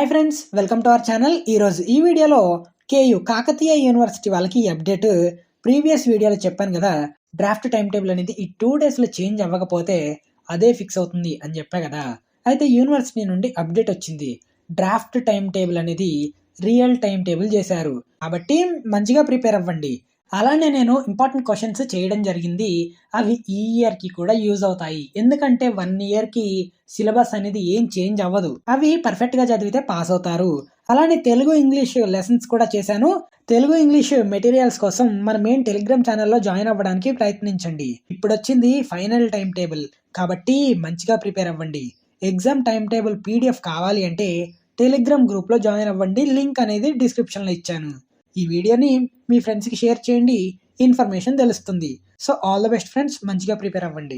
Hi friends, welcome to our channel. ఈరోజు ఈ వీడియోలో కేయు కాకతీయ యూనివర్సిటీ వాళ్ళకి అప్డేట్. ప్రీవియస్ వీడియోలో చెప్పాను కదా, డ్రాఫ్ట్ టైం టేబుల్ అనేది ఈ 2 డేస్లో చేంజ్ అవ్వకపోతే అదే ఫిక్స్ అవుతుంది అని చెప్పా కదా. అయితే యూనివర్సిటీ నుండి అప్డేట్ వచ్చింది. డ్రాఫ్ట్ టైం టేబుల్ అనేది రియల్ టైం టేబుల్ చేశారు. కాబట్టి మంచిగా ప్రిపేర్ అవ్వండి. అలానే నేను ఇంపార్టెంట్ క్వశ్చన్స్ చేయడం జరిగింది. అవి ఈ ఇయర్కి కూడా యూజ్ అవుతాయి. ఎందుకంటే 1 ఇయర్కి సిలబస్ అనేది ఏం చేంజ్ అవ్వదు. అవి పర్ఫెక్ట్గా చదివితే పాస్ అవుతారు. అలానే తెలుగు ఇంగ్లీష్ లెసన్స్ కూడా చేశాను. తెలుగు ఇంగ్లీష్ మెటీరియల్స్ కోసం మన మెయిన్ టెలిగ్రామ్ ఛానల్లో జాయిన్ అవ్వడానికి ప్రయత్నించండి. ఇప్పుడు వచ్చింది ఫైనల్ టైం టేబుల్, కాబట్టి మంచిగా ప్రిపేర్ అవ్వండి. ఎగ్జామ్ టైం టేబుల్ పీడిఎఫ్ కావాలి అంటే టెలిగ్రామ్ గ్రూప్లో జాయిన్ అవ్వండి. లింక్ అనేది డిస్క్రిప్షన్లో ఇచ్చాను. ఈ వీడియోని మీ ఫ్రెండ్స్కి షేర్ చేయండి. ఇన్ఫర్మేషన్ తెలుస్తుంది. So all the best friends, మంచిగా ప్రిపేర్ అవ్వండి.